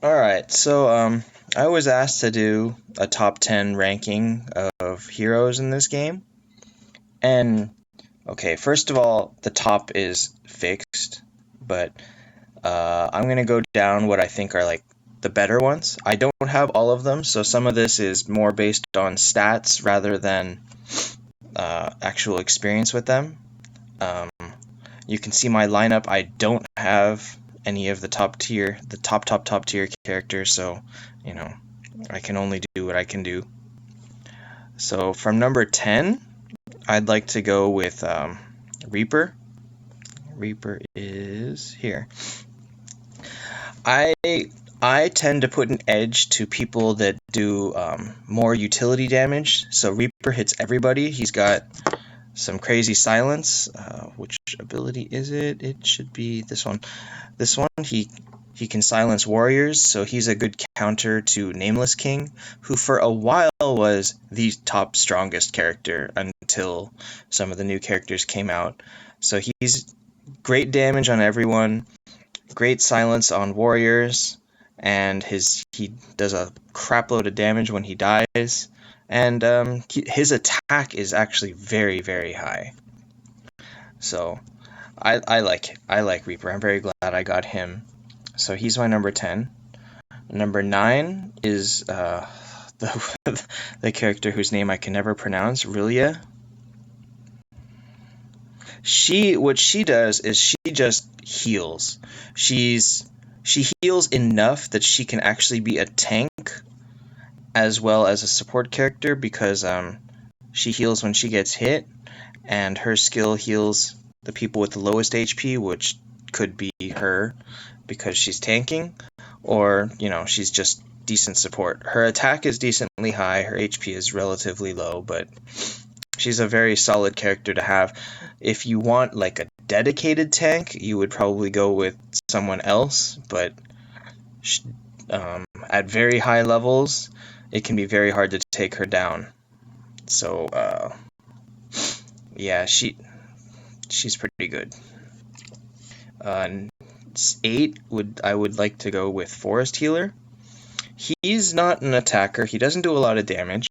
Alright, so I was asked to do a top 10 ranking of heroes in this game. And, okay, first of all, the top is fixed, but I'm going to go down what I think are like the better ones. I don't have all of them, so some of this is more based on stats rather than actual experience with them. Um, you can see my lineup. I don't have any of the top tier characters, so you know I can only do what I can do. So from number 10, I'd like to go with Reaper. Reaper is here. I I tend to put an edge to people that do more utility damage. So Reaper hits everybody. He's got some crazy silence. Which ability is it? It should be this one. This one, he can silence warriors, so he's a good counter to Nameless King, who for a while was the top strongest character until some of the new characters came out. So he's great damage on everyone, great silence on warriors, and he does a crapload of damage when he dies. And his attack is actually very, very high. So I like Reaper. I'm very glad I got him. So he's my number 10. Number 9 is the the character whose name I can never pronounce, Rilia. What she does is she just heals. She heals enough that she can actually be a tank as well as a support character because she heals when she gets hit, and her skill heals the people with the lowest HP, which could be her because she's tanking, or she's just decent support. Her attack is decently high, her HP is relatively low, but she's a very solid character to have. If you want like a dedicated tank, you would probably go with someone else, but at very high levels, it can be very hard to take her down. So yeah, she's pretty good. 8 I would like to go with Forest Healer. He's not an attacker. He doesn't do a lot of damage,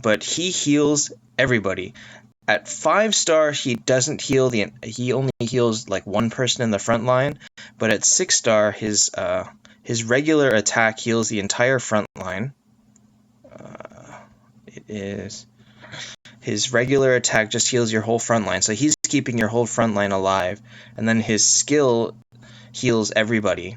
but he heals everybody. At 5-star, he doesn't heal he only heals like one person in the front line, but at 6-star, his regular attack heals the entire front line. It is his regular attack just heals your whole front line, so he's keeping your whole front line alive, and then his skill heals everybody.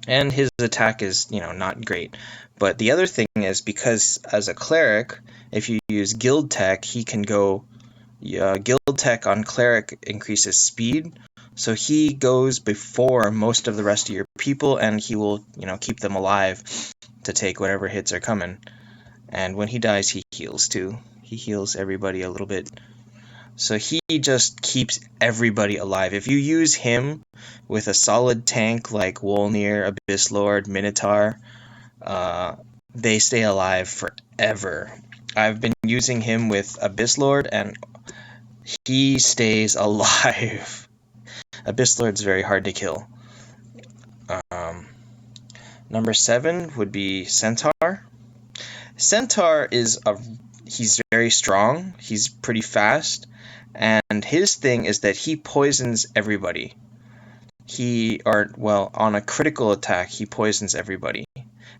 And his attack is, not great. But the other thing is, because as a cleric, if you use Guild Tech, he can go... Guild Tech on cleric increases speed, so he goes before most of the rest of your people, and he will, keep them alive to take whatever hits are coming. And when he dies, he heals too. He heals everybody a little bit. So he just keeps everybody alive. If you use him with a solid tank like Wolnir, Abyss Lord, Minotaur, they stay alive forever. I've been using him with Abyss Lord, and he stays alive. Abyss Lord's very hard to kill. Number 7 would be Centaur. Centaur he's very strong, he's pretty fast, and his thing is that he poisons everybody. On a critical attack, he poisons everybody.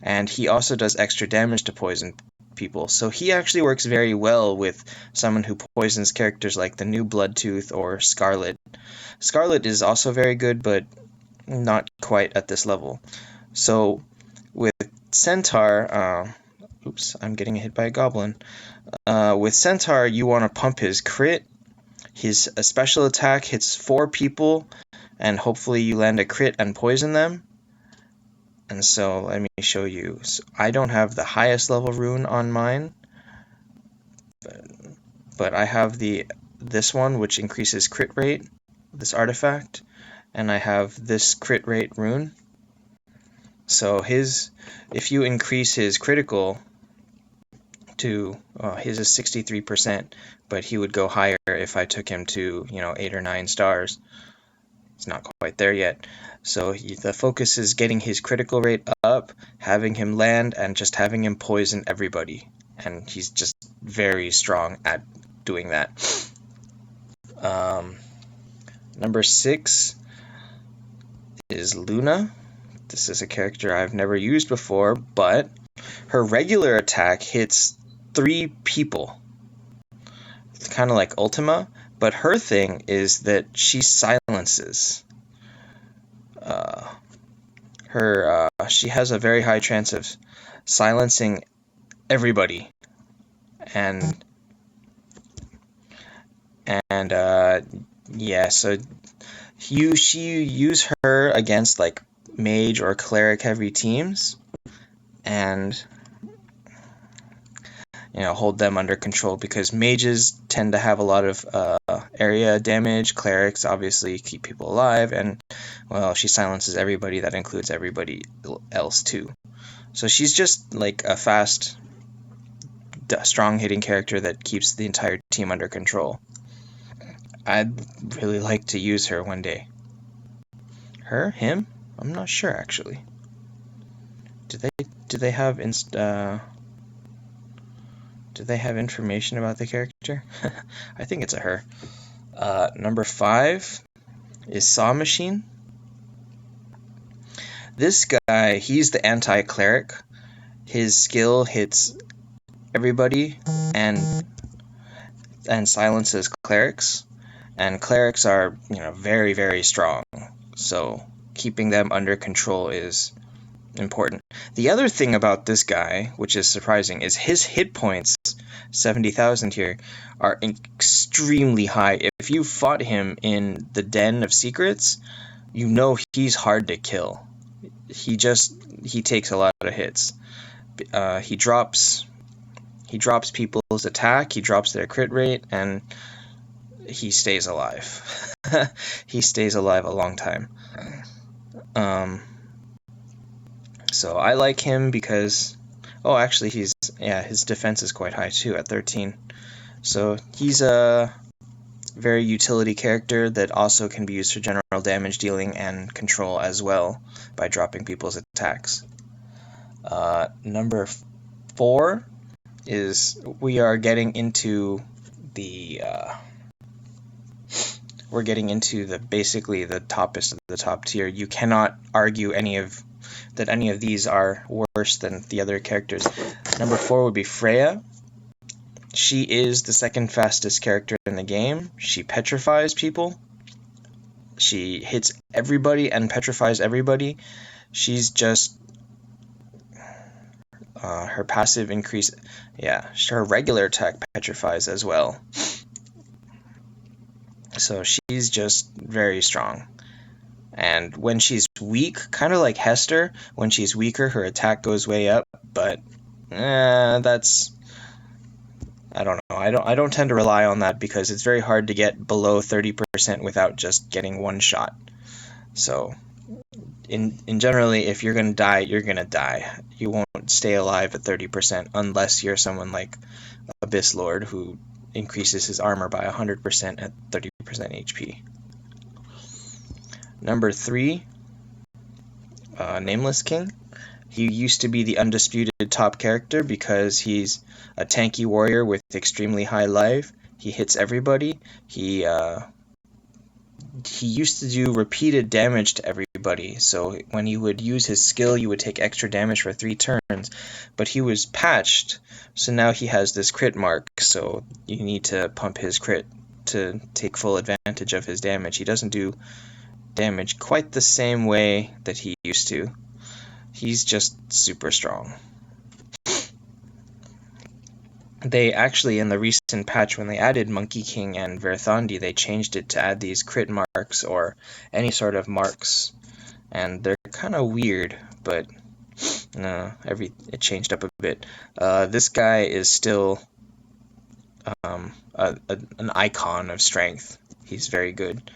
And he also does extra damage to poison people. So he actually works very well with someone who poisons characters like the new Bloodtooth or Scarlet. Scarlet is also very good, but not quite at this level. So with Centaur, oops, I'm getting hit by a goblin. With Centaur, you want to pump his crit. His special attack hits 4 people, and hopefully you land a crit and poison them. And so let me show you. So I don't have the highest level rune on mine, but I have this one, which increases crit rate, this artifact, and I have this crit rate rune. So if you increase his critical to, his is 63%, but he would go higher if I took him to 8 or 9 stars. He's not quite there yet. So the focus is getting his critical rate up, having him land, and just having him poison everybody. And he's just very strong at doing that. Number 6 is Luna. This is a character I've never used before, but her regular attack hits 3 people. It's kind of like Ultima, but her thing is that she silences. She has a very high chance of silencing everybody, and yeah, so you use her against like mage or cleric heavy teams, and hold them under control, because mages tend to have a lot of area damage. Clerics obviously keep people alive, and well, she silences everybody. That includes everybody else too. So she's just like a fast, strong hitting character that keeps the entire team under control. I'd really like to use her one day. Him? I'm not sure actually. Do they have do they have information about the character? I think it's a her. Number 5 is Saw Machine. This guy, he's the anti-cleric. His skill hits everybody and silences clerics. And clerics are, very, very strong. So keeping them under control is important. The other thing about this guy, which is surprising, is his hit points, 70,000 here, are extremely high. If you fought him in the Den of Secrets, he's hard to kill. He takes a lot of hits. He drops people's attack, he drops their crit rate, and he stays alive. He stays alive a long time. So I like him because, actually his defense is quite high too at 13. So he's a very utility character that also can be used for general damage dealing and control as well by dropping people's attacks. Number 4 is we're getting into the basically the toppest of the top tier. You cannot argue any of these are worse than the other characters. Number 4 would be Freya. She is the second fastest character in the game. She petrifies people. She hits everybody and petrifies everybody. She's just her passive increase. Yeah, her regular attack petrifies as well. So she's just very strong. And when she's weak, kind of like Hester, when she's weaker, her attack goes way up. But that's, I don't know. I don't tend to rely on that because it's very hard to get below 30% without just getting one shot. So in generally, if you're gonna die, you're gonna die. You won't stay alive at 30% unless you're someone like Abyss Lord, who increases his armor by 100% at 30% HP. Number 3, Nameless King. He used to be the undisputed top character because he's a tanky warrior with extremely high life. He hits everybody. He used to do repeated damage to everybody. So when he would use his skill, you would take extra damage for 3 turns. But he was patched, so now he has this crit mark. So you need to pump his crit to take full advantage of his damage. He doesn't do damage quite the same way that he used to. He's just super strong. They actually, in the recent patch, when they added Monkey King and Verthandi, they changed it to add these crit marks or any sort of marks. And they're kind of weird, but it changed up a bit. This guy is still an icon of strength. He's very good.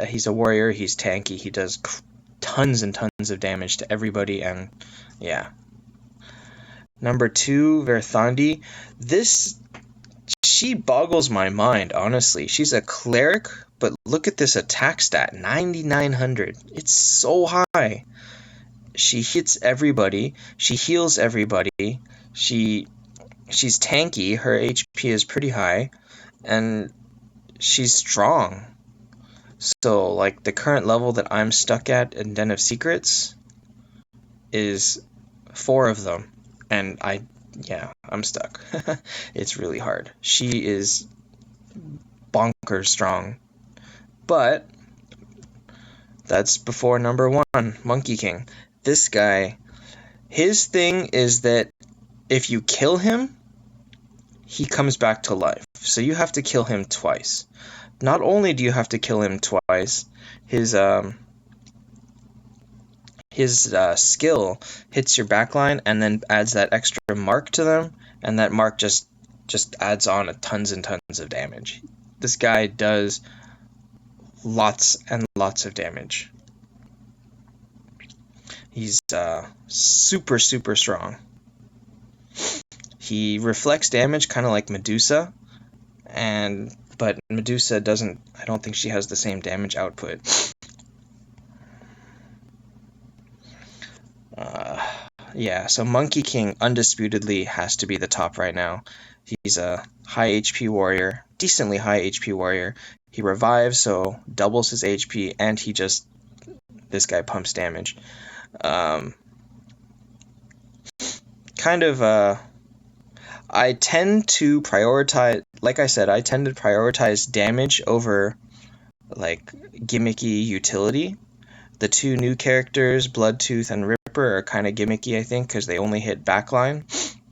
He's a warrior, he's tanky, he does tons and tons of damage to everybody, and yeah. Number 2, Verthandi. She boggles my mind, honestly. She's a cleric, but look at this attack stat, 9,900. It's so high. She hits everybody. She heals everybody. She's tanky. Her HP is pretty high, and she's strong. So, like, the current level that I'm stuck at in Den of Secrets is 4 of them, and I'm stuck. It's really hard. She is bonkers strong, but that's before number 1, Monkey King. This guy, his thing is that if you kill him, he comes back to life. So you have to kill him twice. Not only do you have to kill him twice, his skill hits your backline and then adds that extra mark to them, and that mark just adds on tons and tons of damage. This guy does lots and lots of damage. He's super, super strong. He reflects damage kind of like Medusa, but Medusa doesn't, I don't think she has the same damage output. So Monkey King undisputedly has to be the top right now. He's a high HP warrior, decently high HP warrior. He revives, so doubles his HP, and this guy pumps damage. I tend to prioritize, like I said, damage over, like, gimmicky utility. The 2 new characters, Bloodtooth and Ripper, are kind of gimmicky, I think, because they only hit backline.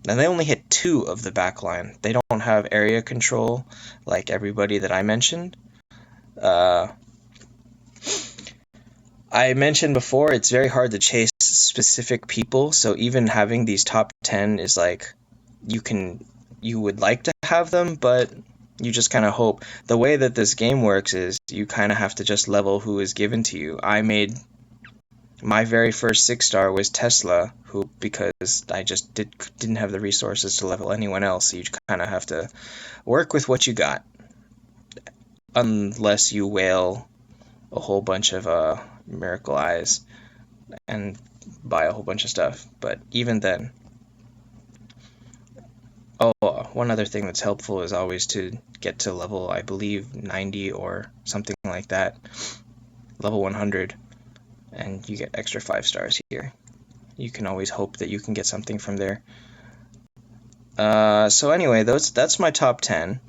And they only hit 2 of the backline. They don't have area control like everybody that I mentioned. I mentioned before, it's very hard to chase specific people, so even having these top 10 is like, you would like to have them, but you just kind of hope. The way that this game works is you kind of have to just level who is given to you. I made my very first 6-star was Tesla, because I just didn't have the resources to level anyone else, so you kind of have to work with what you got, unless you whale a whole bunch of Miracle Eyes and buy a whole bunch of stuff. But even then, one other thing that's helpful is always to get to level, I believe, 90 or something like that, level 100, and you get extra 5 stars here. You can always hope that you can get something from there. So anyway, that's my top 10.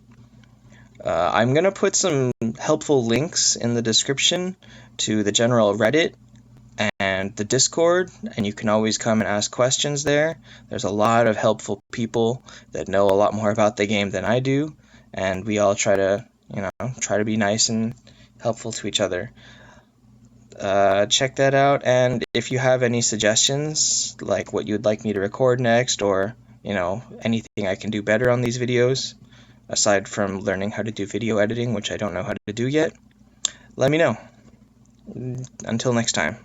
I'm going to put some helpful links in the description to the general Reddit and the Discord, and you can always come and ask questions there. There's a lot of helpful people that know a lot more about the game than I do, and we all try to be nice and helpful to each other. Check that out, and if you have any suggestions, like what you'd like me to record next, or anything I can do better on these videos, aside from learning how to do video editing, which I don't know how to do yet, let me know. Until next time.